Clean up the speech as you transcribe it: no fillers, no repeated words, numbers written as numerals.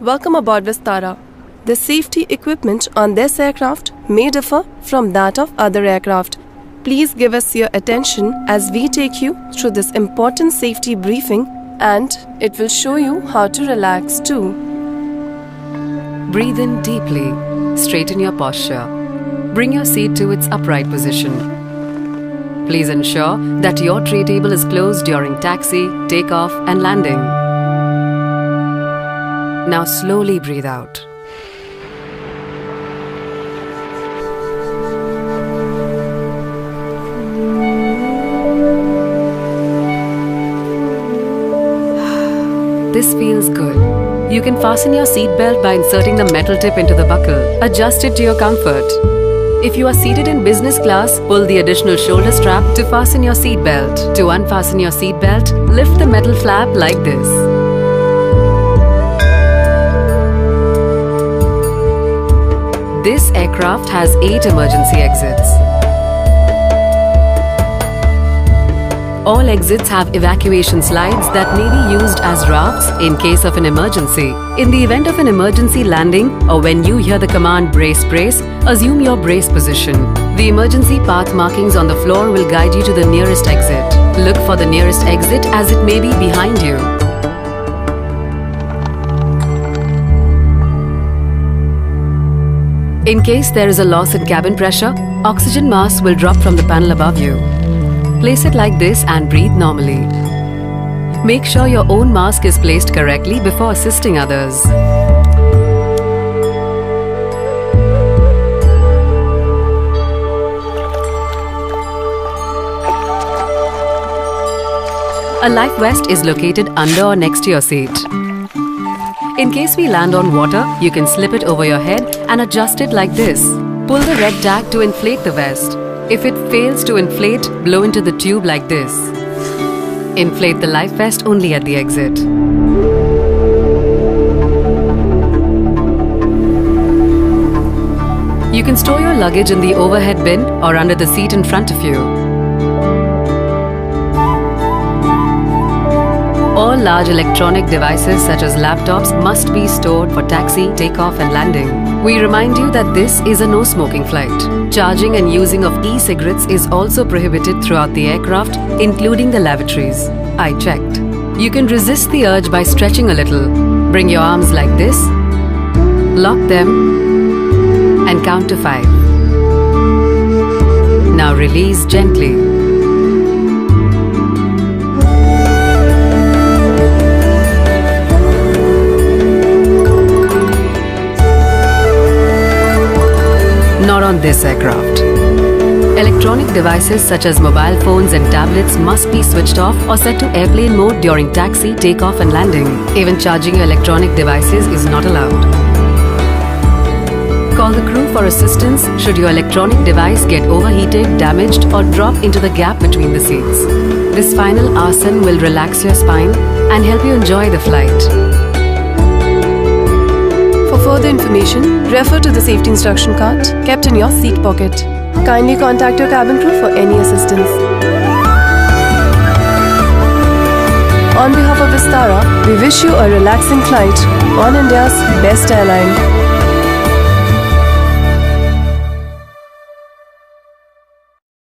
Welcome aboard Vistara. The safety equipment on this aircraft may differ from that of other aircraft. Please give us your attention as we take you through this important safety briefing, and it will show you how to relax too. Breathe in deeply. Straighten your posture. Bring your seat to its upright position. Please ensure that your tray table is closed during taxi, takeoff and landing. Now slowly breathe out. This feels good. You can fasten your seat belt by inserting the metal tip into the buckle. Adjust it to your comfort. If you are seated in business class, pull the additional shoulder strap to fasten your seat belt. To unfasten your seat belt, lift the metal flap like this. This aircraft has 8 emergency exits. All exits have evacuation slides that may be used as rafts in case of an emergency. In the event of an emergency landing or when you hear the command brace brace, assume your brace position. The emergency path markings on the floor will guide you to the nearest exit. Look for the nearest exit as it may be behind you. In case there is a loss in cabin pressure, oxygen mask will drop from the panel above you. Place it like this and breathe normally. Make sure your own mask is placed correctly before assisting others. A life vest is located under or next to your seat. In case we land on water, you can slip it over your head and adjust it like this. Pull the red tag to inflate the vest. If it fails to inflate, blow into the tube like this. Inflate the life vest only at the exit. You can store your luggage in the overhead bin or under the seat in front of you. All large electronic devices such as laptops must be stored for taxi, takeoff and landing. We remind you that this is a no-smoking flight. Charging and using of e-cigarettes is also prohibited throughout the aircraft, including the lavatories. I checked. You can resist the urge by stretching a little. Bring your arms like this, lock them and count to 5. Now release gently. Not on this aircraft. Electronic devices such as mobile phones and tablets must be switched off or set to airplane mode during taxi, takeoff and landing. Even charging your electronic devices is not allowed. Call the crew for assistance should your electronic device get overheated, damaged or drop into the gap between the seats. This final asana will relax your spine and help you enjoy the flight. For further information, refer to the safety instruction card kept in your seat pocket. Kindly contact your cabin crew for any assistance. On behalf of Vistara, we wish you a relaxing flight on India's best airline.